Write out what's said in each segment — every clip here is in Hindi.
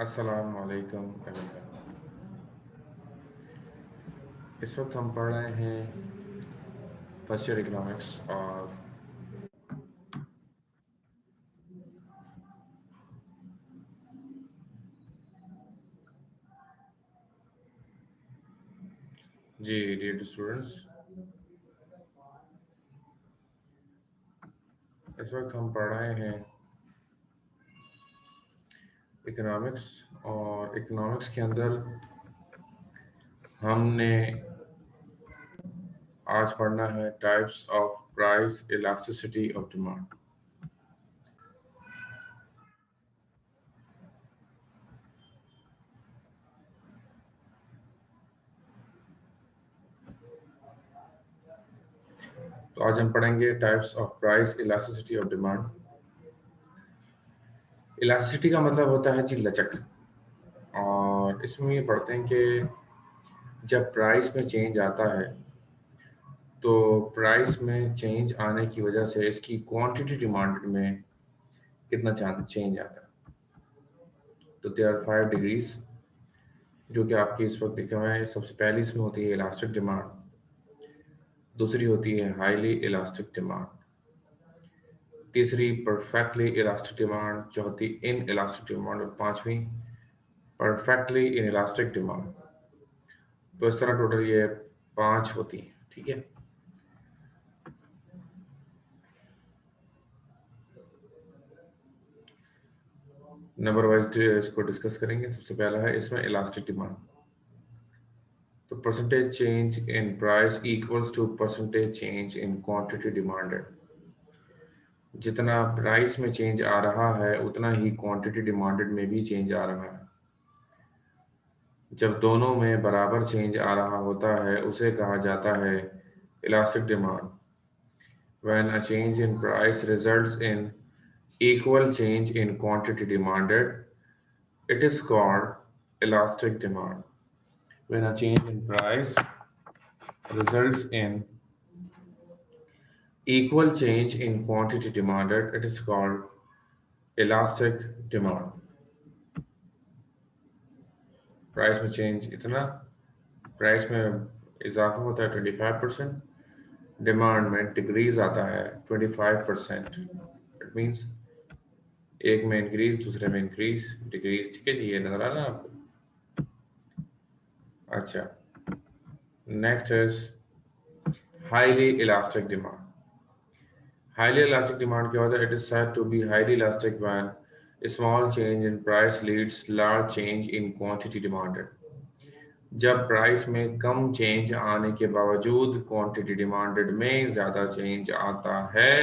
अस्सलाम वालेकुम एवरीवन। इस वक्त हम पढ़ रहे हैं फर्स्ट ईयर इकोनॉमिक्स और जी डियर स्टूडेंट्स, इस वक्त हम पढ़ रहे हैं इकोनॉमिक्स। और इकोनॉमिक्स के अंदर हमने आज पढ़ना है types of price elasticity of demand. तो आज हम पढ़ेंगे types of price elasticity of demand. Elasticity का मतलब होता है जी लचक। और इसमें ये पढ़ते हैं कि जब प्राइस में चेंज आता है तो प्राइस में चेंज आने की वजह से इसकी क्वांटिटी डिमांड में कितना चेंज आता है। तो देयर आर 5 डिग्रीज जो कि आपकी इस वक्त लिखे हुए हैं। सबसे पहली इसमें होती है इलास्टिक डिमांड, दूसरी होती है हाईली इलास्टिक डिमांड, तीसरी परफेक्टली इलास्टिक डिमांड, चौथी इन इलास्टिक डिमांड और पांचवी परफेक्टली इन इलास्टिक डिमांड। तो इस तरह टोटल ये 5 होती है। ठीक है। नंबर वाइज इसको डिस्कस करेंगे। सबसे पहला है इसमें इलास्टिक डिमांड। तो percentage change in price equals to percentage change in quantity demanded. जितना प्राइस में चेंज आ रहा है उतना ही क्वांटिटी डिमांडेड में भी चेंज आ रहा है। जब दोनों में बराबर चेंज आ रहा होता है उसे कहा जाता है elastic demand. When a change in price results in equal change in quantity demanded, it is called elastic demand. When a change in price results in equal change in quantity demanded, it is called elastic demand. Price में चेंज इतना, प्राइस में इजाफा होता है 25%, डिमांड में डिक्रीज आता है 25%। इट मीन्स एक में इंक्रीज, दूसरे में इंक्रीज, डिक्रीज। ठीक है जी, ये नजर आ रहा है आपको। अच्छा, next is highly elastic demand. Highly elastic demand क्या होता है? It is said to be highly elastic when a small change in price leads large change in quantity demanded। जब प्राइस में कम चेंज आने के बावजूद क्वांटिटी डिमांडेड में ज्यादा चेंज आता है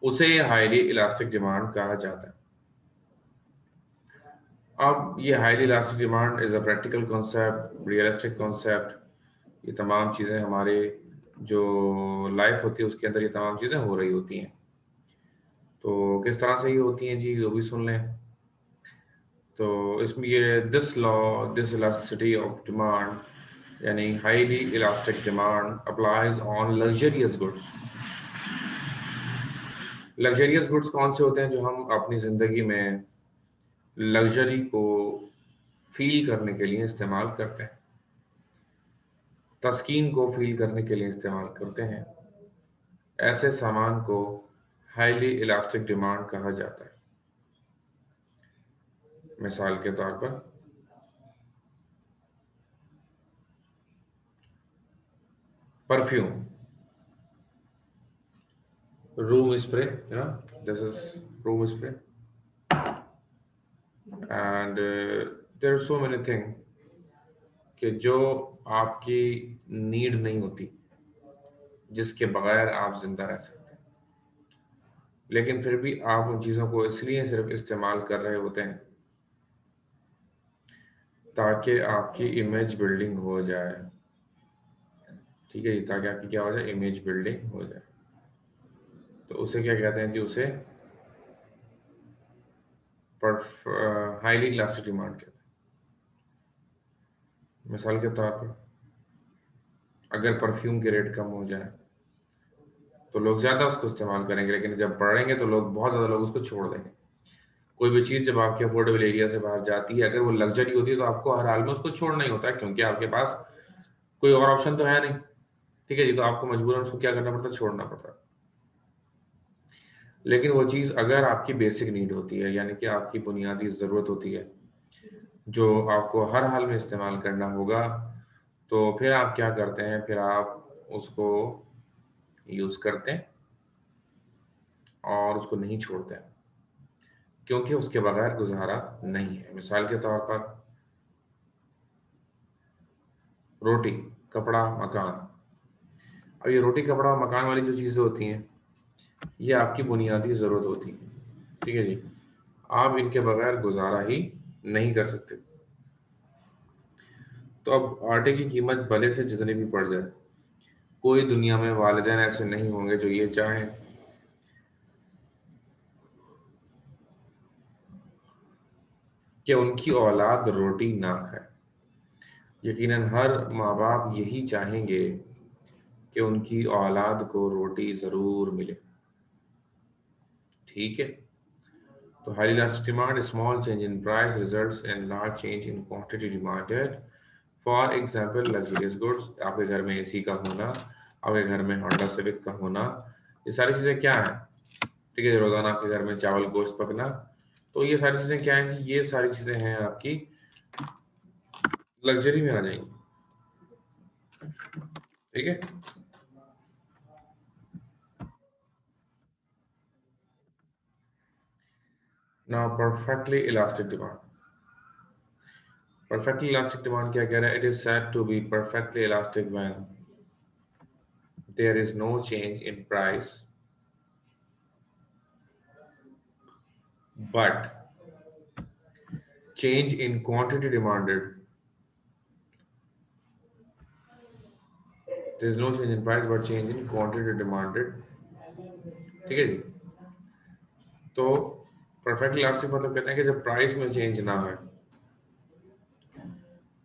उसे हाईली इलास्टिक डिमांड कहा जाता है। अब ये highly elastic demand is a practical concept, realistic concept. ये तमाम चीज़ें हमारे जो लाइफ होती है उसके अंदर ये तमाम चीज़ें हो रही होती हैं। तो किस तरह से ये होती हैं जी, वो भी सुन लें। तो इसमें ये this law, this elasticity of demand यानी highly elastic demand applies on luxurious goods. Luxurious goods कौन से होते हैं? जो हम अपनी ज़िंदगी में लग्जरी को फील करने के लिए इस्तेमाल करते हैं, तस्कीन को फील करने के लिए इस्तेमाल करते हैं। ऐसे सामान को हाईली इलास्टिक डिमांड कहा जाता है। मिसाल के तौर पर perfume, room spray, this is room spray, and there are so many thing कि जो आपकी नीड नहीं होती, जिसके बगैर आप जिंदा रह सकते हैं, लेकिन फिर भी आप उन चीज़ों को इसलिए सिर्फ इस्तेमाल कर रहे होते हैं ताकि आपकी इमेज बिल्डिंग हो जाए। ठीक है, ताकि आपकी क्या हो जाए? इमेज बिल्डिंग हो जाए। तो उसे क्या कहते हैं जी? उसे हाईली इलास्टिक डिमांड कहते हैं। मिसाल के तौर पर अगर परफ्यूम के रेट कम हो जाए तो लोग ज़्यादा उसको इस्तेमाल करेंगे, लेकिन जब बढ़ेंगे तो लोग बहुत ज़्यादा लोग उसको छोड़ देंगे। कोई भी चीज़ जब आपके अफोर्डेबल एरिया से बाहर जाती है, अगर वो लग्जरी होती है तो आपको हर हाल में उसको छोड़ना ही होता है, क्योंकि आपके पास कोई और ऑप्शन तो है नहीं। ठीक है जी, तो आपको मजबूरन उसको क्या करना पड़ता है, छोड़ना पड़ता है। लेकिन वो चीज़ अगर आपकी बेसिक नीड होती है, यानी कि आपकी बुनियादी ज़रूरत होती है, जो आपको हर हाल में इस्तेमाल करना होगा, तो फिर आप क्या करते हैं, फिर आप उसको यूज़ करते हैं और उसको नहीं छोड़ते हैं, क्योंकि उसके बगैर गुजारा नहीं है। मिसाल के तौर पर रोटी, कपड़ा, मकान। अब ये रोटी, कपड़ा और मकान वाली जो चीज़ें होती हैं, ये आपकी बुनियादी ज़रूरत होती है। ठीक है जी, आप इनके बगैर गुजारा ही नहीं कर सकते। तो अब आटे की कीमत भले से जितनी भी बढ़ जाए, कोई दुनिया में वालिदैन ऐसे नहीं होंगे जो ये चाहें कि उनकी औलाद रोटी ना खाए। यकीनन हर माँ बाप यही चाहेंगे कि उनकी औलाद को रोटी ज़रूर मिले। ठीक है, तो high elastic demand, small change in price results in large change in quantity demanded. For example luxurious goods, आपके घर में एसी का होना, आपके घर में होंडा सिविक का होना, ये सारी चीज़ें क्या हैं? ठीक है, रोज़ाना आपके घर में चावल गोश्त पकना, तो ये सारी चीज़ें क्या हैं कि ये सारी चीज़ें हैं आपकी लग्जरी में आ जाएंगी। ठीक है, now perfectly elastic demand. Perfectly elastic demand क्या कह रहा है? It is said to be perfectly elastic when there is no change in price but change in quantity demanded. There is no change in price but change in quantity demanded. ठीक है जी, तो परफेक्टली इलास्टिक मतलब कहते हैं कि जब प्राइस में चेंज ना है,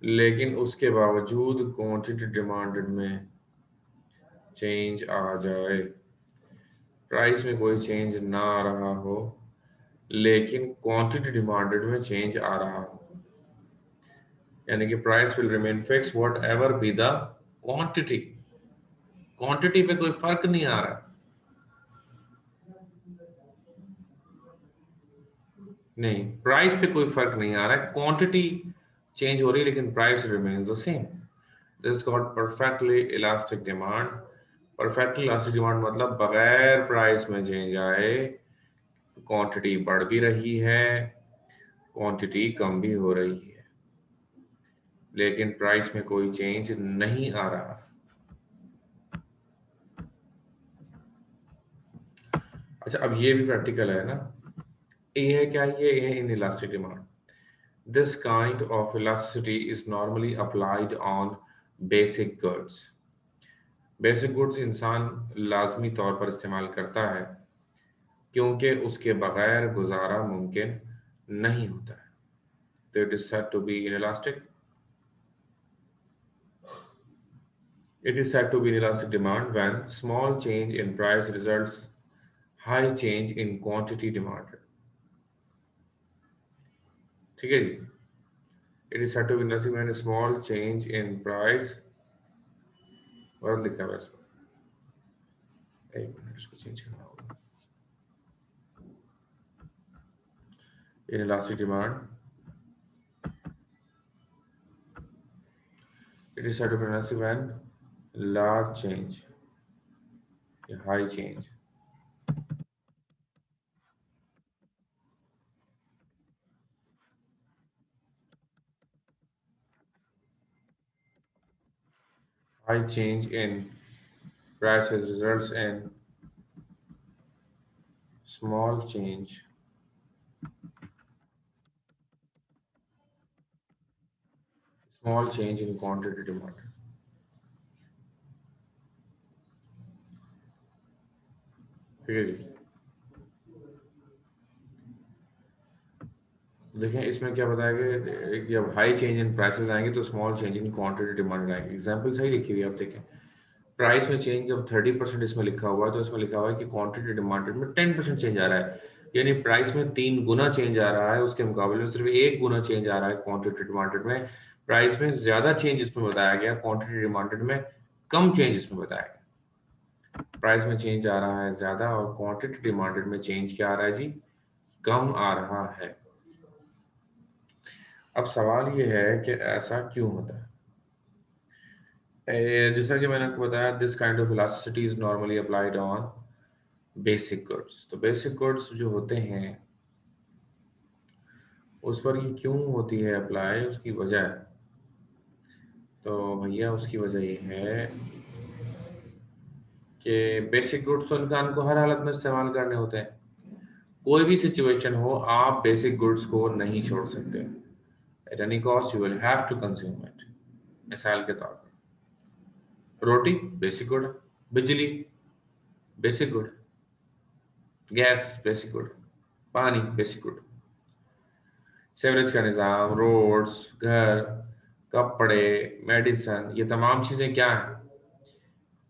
लेकिन उसके बावजूद क्वांटिटी डिमांडेड में चेंज आ जाए। प्राइस में कोई चेंज ना आ रहा हो, लेकिन क्वांटिटी डिमांडेड में चेंज आ रहा हो, यानी कि price will remain fix what ever be the quantity. Quantity पे कोई फर्क नहीं आ रहा है, नहीं, प्राइस पे कोई फर्क नहीं आ रहा है, क्वांटिटी चेंज हो रही है लेकिन price remains the same. This is called perfectly elastic demand. Perfectly elastic demand मतलब बगैर प्राइस में चेंज आए, क्वांटिटी बढ़ भी रही है, क्वांटिटी कम भी हो रही है, लेकिन प्राइस में कोई चेंज नहीं आ रहा। अच्छा, अब ये भी प्रैक्टिकल है ना। ये है क्या? ये है in elastic demand. This kind of elasticity is normally applied on basic goods. Basic goods इंसान लाजमी तौर पर इस्तेमाल करता है, क्योंकि उसके बगैर गुजारा मुमकिन नहीं होता है। तो it is said to be inelastic. It is said to be inelastic demand when small change in price results high change in quantity demanded. ठीक है जी, it is said to be inelastic when small change in price, और लिखा है बस, एक मिनट इसको चेंज करना होगा। Inelastic demand, it is said to be inelastic when large change, high change, high change in prices results in small change, small change in quantity demand। ठीक है जी, देखें इसमें क्या बताया गया कि जब हाई चेंज इन प्राइसेस आएंगे तो small change in quantity demand आएंगे। एग्जांपल सही लिखी हुई है, आप देखें प्राइस में चेंज जब 30% इसमें लिखा हुआ है, तो इसमें लिखा हुआ है कि क्वांटिटी डिमांडेड में 10% चेंज आ रहा है। यानी प्राइस में 3 गुना चेंज आ रहा है, उसके मुकाबले में सिर्फ 1 गुना चेंज आ रहा है क्वांटिटी डिमांडेड में। प्राइस में ज्यादा चेंज इसमें बताया गया, क्वांटिटी डिमांडेड में कम चेंज इसमें बताया गया। प्राइस में चेंज आ रहा है ज्यादा और क्वांटिटी डिमांडेड में चेंज क्या आ रहा है जी, कम आ रहा है। अब सवाल ये है कि ऐसा क्यों होता है। जैसा कि मैंने आपको बताया, this kind of elasticity is normally applied on basic goods. तो बेसिक गुड्स जो होते हैं उस पर ये क्यों होती है अप्लाई, उसकी वजह। तो भैया उसकी वजह ये है कि बेसिक गुड्स तो इंसान को हर हालत में इस्तेमाल करने होते हैं। कोई भी सिचुएशन हो, आप बेसिक गुड्स को नहीं छोड़ सकते। At any cost you will have to consume it. मिसाल के तौर पर रोटी बेसिक गुड, बिजली basic good, gas basic good, पानी बेसिक गुड, सेवरेज का निज़ाम, रोड्स, घर, कपड़े, मेडिसन, ये तमाम चीज़ें क्या हैं,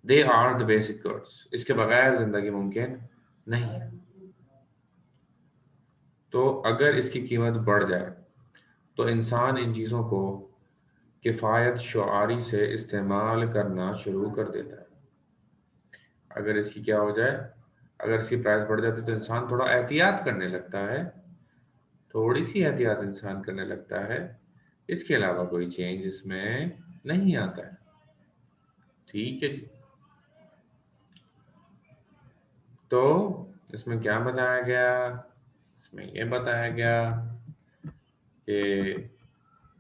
they are the basic goods. इसके बगैर जिंदगी मुमकिन नहीं है। तो अगर इसकी कीमत बढ़ जाए तो इंसान इन चीज़ों को किफ़ायत शुआरी से इस्तेमाल करना शुरू कर देता है। अगर इसकी क्या हो जाए, अगर इसकी प्राइस बढ़ जाती है तो इंसान थोड़ा एहतियात करने लगता है, थोड़ी सी एहतियात इंसान करने लगता है। इसके अलावा कोई चेंज इसमें नहीं आता है। ठीक है जी। तो इसमें क्या बताया गया, इसमें यह बताया गया कि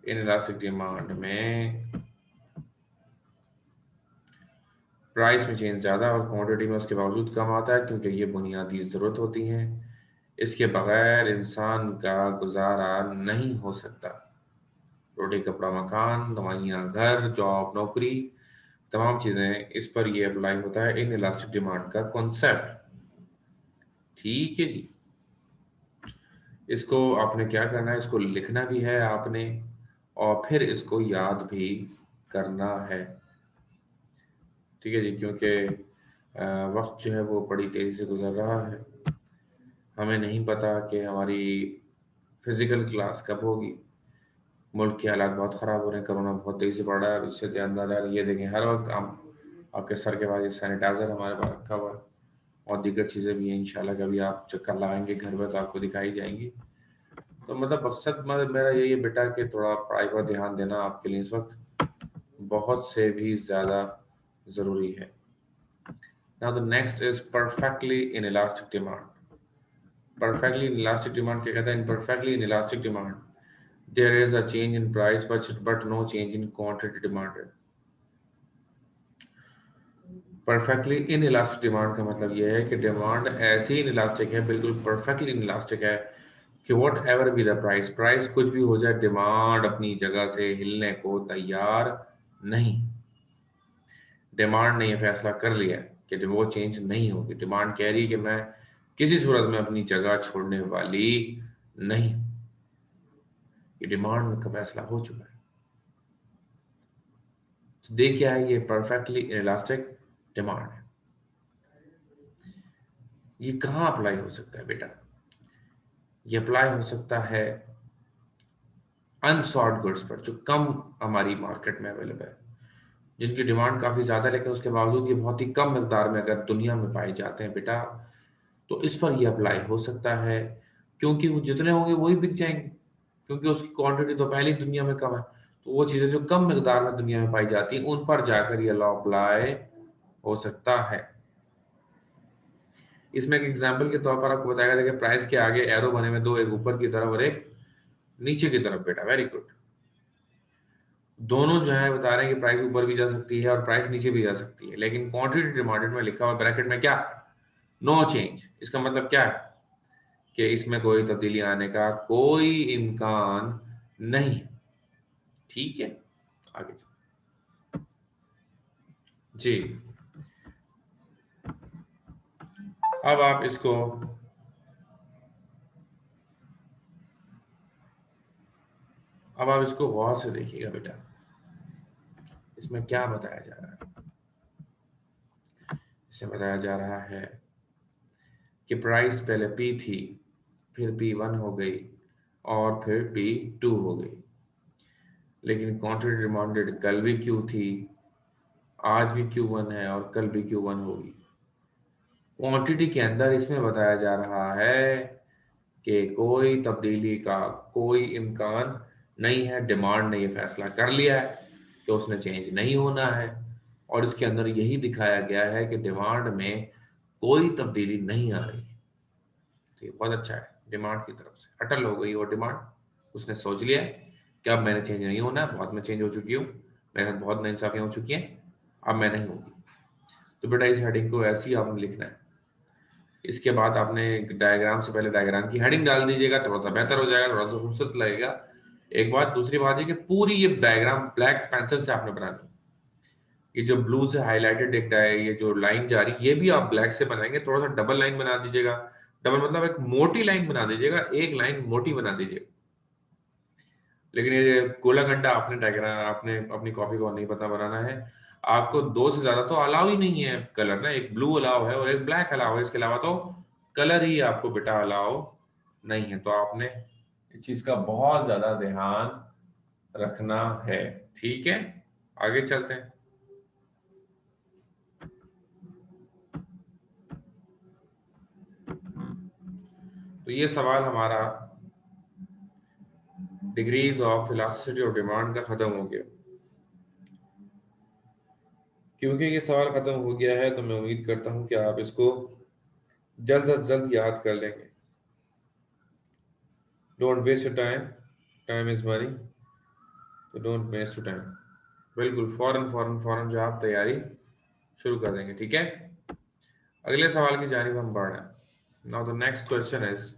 इनइलास्टिक डिमांड में प्राइस में चेंज ज़्यादा और क्वांटिटी में उसके बावजूद कम आता है, क्योंकि ये बुनियादी ज़रूरत होती हैं। इसके बगैर इंसान का गुजारा नहीं हो सकता। रोटी, कपड़ा, मकान, दवाइयाँ, घर, जॉब, नौकरी, तमाम चीज़ें, इस पर ये अप्लाई होता है इन इलास्टिक डिमांड का कॉन्सेप्ट। ठीक है जी। इसको आपने क्या करना है, इसको लिखना भी है आपने और फिर इसको याद भी करना है। ठीक है जी, क्योंकि वक्त जो है वो बड़ी तेज़ी से गुजर रहा है। हमें नहीं पता कि हमारी फिजिकल क्लास कब होगी। मुल्क के हालात बहुत ख़राब हो रहे हैं, कोरोना बहुत तेज़ी से बढ़ रहा है। अब इससे ध्यानदार ये देखें, हर वक्त हम आपके सर के पास ये सैनिटाइज़र हमारे पास रखा हुआ है और दीगर चीज़ें भी हैं। इंशाल्लाह कभी आप चक्कर लगाएंगे घर में तो आपको दिखाई जाएंगी। तो मतलब मकसद मेरा यही है बेटा कि थोड़ा पढ़ाई पर ध्यान देना आपके लिए इस वक्त बहुत से भी ज़्यादा ज़रूरी है। Now the next is perfectly in elastic demand. Perfectly in elastic demand क्या कहता है? In perfectly in elastic demand there is a change in price but no change in quantity demanded। Perfectly in elastic demand का मतलब यह है कि डिमांड ऐसी इन इलास्टिक है, बिल्कुल परफेक्टली इन इलास्टिक है कि what ever be the price, price कुछ भी हो जाए, डिमांड अपनी जगह से हिलने को तैयार नहीं। डिमांड ने यह फैसला कर लिया कि वो चेंज नहीं होगी। डिमांड कह रही है कि मैं किसी सूरत में अपनी जगह छोड़ने वाली नहीं। ये डिमांड का फैसला हो चुका है। तो देख क्या है, ये परफेक्टली इलास्टिक डिमांड है। ये कहाँ अप्लाई हो सकता है बेटा? ये अप्लाई हो सकता है अनसॉर्ट गुड्स पर, जो कम हमारी मार्केट में अवेलेबल है, जिनकी डिमांड काफी ज्यादा है लेकिन उसके बावजूद ये बहुत ही कम मिकदार में अगर दुनिया में पाए जाते हैं बेटा, तो इस पर ये अप्लाई हो सकता है। क्योंकि वो जितने होंगे वही बिक जाएंगे, क्योंकि उसकी क्वांटिटी तो पहले ही दुनिया में कम है। तो वो चीजें जो कम मिकदार में दुनिया में पाई जाती हैं उन पर जाकर ये लॉ अप्लाई हो सकता है। इसमें एक एग्जांपल के तौर पर आपको बताया गया कि प्राइस के आगे एरो बने में दो, एक ऊपर की तरफ और एक नीचे की तरफ बेटा। Very good. दोनों जो है बता रहे हैं कि प्राइस ऊपर भी जा सकती है और प्राइस नीचे भी जा सकती है, लेकिन क्वांटिटी डिमांडेड में लिखा हुआ ब्रैकेट में क्या, नो चेंज। इसका मतलब क्या है कि इसमें कोई तब्दीली आने का कोई इम्कान नहीं है। ठीक है, आगे जी। अब आप इसको गौर से देखिएगा बेटा, इसमें क्या बताया जा रहा है। इसमें बताया जा रहा है कि प्राइस पहले पी थी फिर P1 हो गई और फिर P2 हो गई। लेकिन क्वांटिटी डिमांडेड कल भी Q थी, आज भी Q1 है और कल भी Q1 होगी। क्वांटिटी के अंदर इसमें बताया जा रहा है कि कोई तब्दीली का कोई इम्कान नहीं है। डिमांड ने ये फैसला कर लिया है कि उसने चेंज नहीं होना है, और इसके अंदर यही दिखाया गया है कि डिमांड में कोई तब्दीली नहीं आ रही। तो ये बहुत अच्छा है, डिमांड की तरफ से अटल हो गई। और डिमांड, उसने सोच लिया कि अब मैंने चेंज नहीं होना है, बहुत मैं चेंज हो चुकी हूँ, मेरे साथ बहुत नाइंसाफियाँ हो चुकी हैं, अब मैं नहीं होगी। तो बेटा इस हेडिंग को ऐसे ही आपने लिखना है। इसके बाद आपने डायग्राम से पहले डायग्राम की हेडिंग डाल दीजिएगा, थोड़ा सा बेहतर हो जाएगा, थोड़ा सा खूबसूरत लगेगा। एक बात, दूसरी बात है कि पूरी ये डायग्राम ब्लैक पेंसिल से आपने बनानी। ये जो ब्लू से हाईलाइटेड एक ये जो लाइन जा रही, ये भी आप ब्लैक से बनाएंगे। थोड़ा सा डबल लाइन बना दीजिएगा। डबल मतलब एक मोटी लाइन बना दीजिएगा, एक लाइन मोटी बना दीजिएगा। लेकिन ये गोला घंटा आपने डायग्राम, आपने अपनी कॉपी को नहीं पता बनाना है। आपको दो से ज्यादा तो अलाउ ही नहीं है कलर ना, एक ब्लू अलाउ है और एक ब्लैक अलाउ है, इसके अलावा तो कलर ही आपको बेटा अलाउ नहीं है। तो आपने इस चीज का बहुत ज्यादा ध्यान रखना है। ठीक है, आगे चलते हैं। तो ये सवाल हमारा degrees of elasticity of demand का खत्म हो गया। क्योंकि ये सवाल खत्म हो गया है तो मैं उम्मीद करता हूं कि आप इसको जल्द अज जल्द याद कर लेंगे। Don't waste your time, time is money, तो डोंट वेस्ट योर टाइम। बिल्कुल फौरन फौरन फौरन जो आप तैयारी शुरू कर देंगे। ठीक है, अगले सवाल की जानिब हम बढ़ रहे हैं। Now the next question is,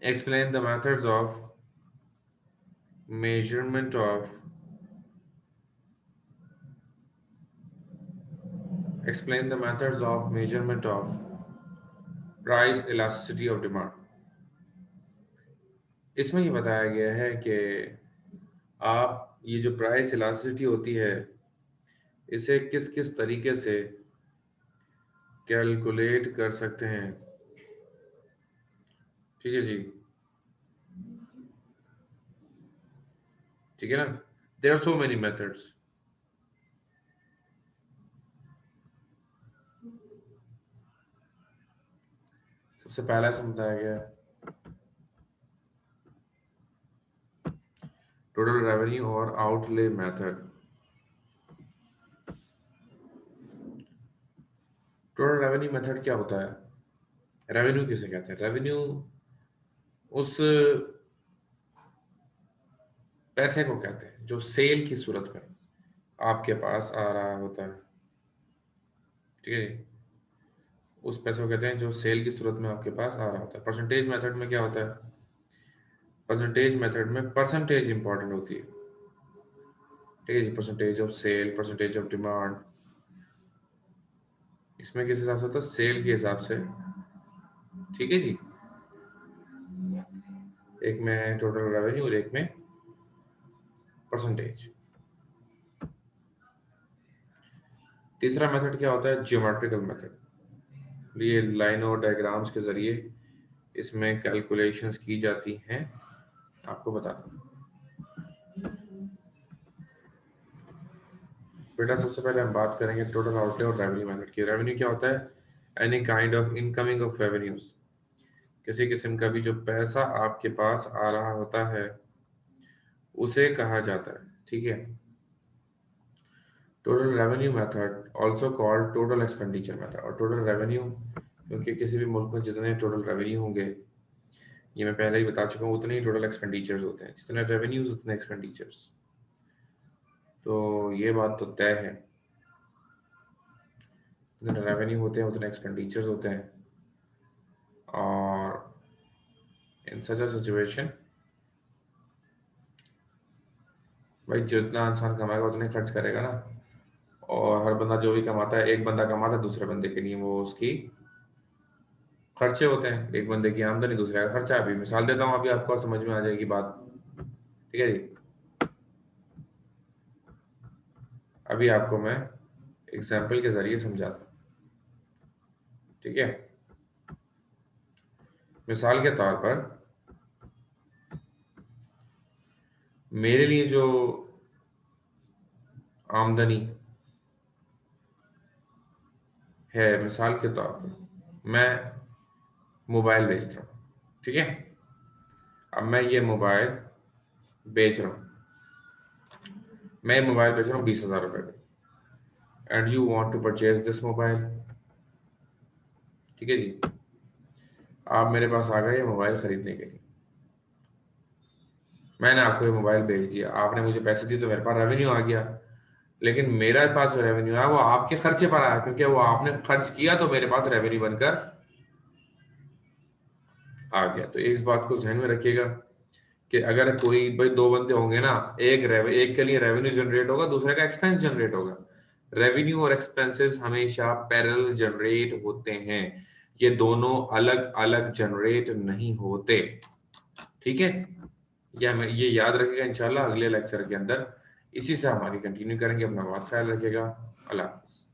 explain the methods of measurement of explain the methods of measurement of price elasticity of demand। इसमें ये बताया गया है कि आप ये जो प्राइस इलास्टिसिटी होती है, इसे किस किस तरीके से कैलकुलेट कर सकते हैं। ठीक है जी, ठीक है ना। There are so many methods. सबसे पहला इसमें बताया गया है टोटल रेवेन्यू और outlay method. Total revenue method क्या होता है? रेवेन्यू किसे कहते हैं? रेवेन्यू उस पैसे को कहते हैं जो सेल की सूरत में आपके पास आ रहा होता है। ठीक है, उस पैसे को कहते हैं जो सेल की सूरत में आपके पास आ रहा होता है। परसेंटेज मेथड में क्या होता है? परसेंटेज मेथड में परसेंटेज इंपॉर्टेंट होती है। ठीक है जी, percentage of sale, percentage of demand. इसमें किस हिसाब से होता है? सेल के हिसाब से। ठीक है जी, एक में टोटल रेवेन्यू और एक में परसेंटेज। तीसरा मेथड क्या होता है? Geometrical method. ये लाइन और डायग्राम्स के जरिए इसमें कैलकुलेशंस की जाती हैं। आपको बताता हूँ बेटा, सबसे पहले हम बात करेंगे टोटल आउटले और रेवेन्यू मेथड की। रेवेन्यू क्या होता है? Any kind of incoming of revenues, किसी किस्म का भी जो पैसा आपके पास आ रहा होता है उसे कहा जाता है। ठीक है, total revenue method also called total expenditure method. और टोटल रेवेन्यू, क्योंकि किसी भी मुल्क में जितने टोटल रेवेन्यू होंगे, ये मैं पहले ही बता चुका हूँ, उतने ही टोटल एक्सपेंडिचर्स होते हैं। जितने रेवेन्यूज उतने एक्सपेंडिचर्स। तो ये बात तो तय है, जितने रेवेन्यू होते हैं उतने एक्सपेंडिचर्स होते हैं। और इन सच अ सिचुएशन, भाई जितना इंसान कमाएगा उतने खर्च करेगा ना। और हर बंदा जो भी कमाता है, एक बंदा कमाता है दूसरे बंदे के लिए, वो उसकी खर्चे होते हैं। एक बंदे की आमदनी दूसरे का खर्चा। अभी मिसाल देता हूँ, अभी आपको समझ में आ जाएगी बात। ठीक है जी, अभी आपको मैं एग्जाम्पल के जरिए समझाता हूं, ठीक है। मिसाल के तौर पर मेरे लिए जो आमदनी है, मिसाल के तौर पर मैं मोबाइल बेच रहा हूँ, ठीक है। अब मैं ये मोबाइल बेच रहा हूँ, मैं मोबाइल बेच रहा हूँ 20,000 रुपए में, and you want to purchase this mobile, ठीक है जी। आप मेरे पास आ गए ये मोबाइल खरीदने के लिए, मैंने आपको ये मोबाइल बेच दिया, आपने मुझे पैसे दिए तो मेरे पास रेवेन्यू आ गया। लेकिन मेरे पास जो रेवेन्यू है वो आपके खर्चे पर आया, क्योंकि वो आपने खर्च किया तो मेरे पास रेवेन्यू बनकर आ गया। तो इस बात को ध्यान में रखिएगा कि अगर कोई भाई दो बंदे होंगे ना, एक के लिए रेवेन्यू जनरेट होगा, दूसरे का एक्सपेंस जनरेट होगा। रेवेन्यू और एक्सपेंसेस हमेशा पैरेलल जनरेट होते हैं, ये दोनों अलग अलग जनरेट नहीं होते, ठीक है। ये हमें ये याद रखिएगा, इंशाल्लाह अगले लेक्चर के अंदर इसी से हम आगे कंटिन्यू करेंगे। अपना बहुत ख्याल रखिएगा। अल्लाह हाफिज़।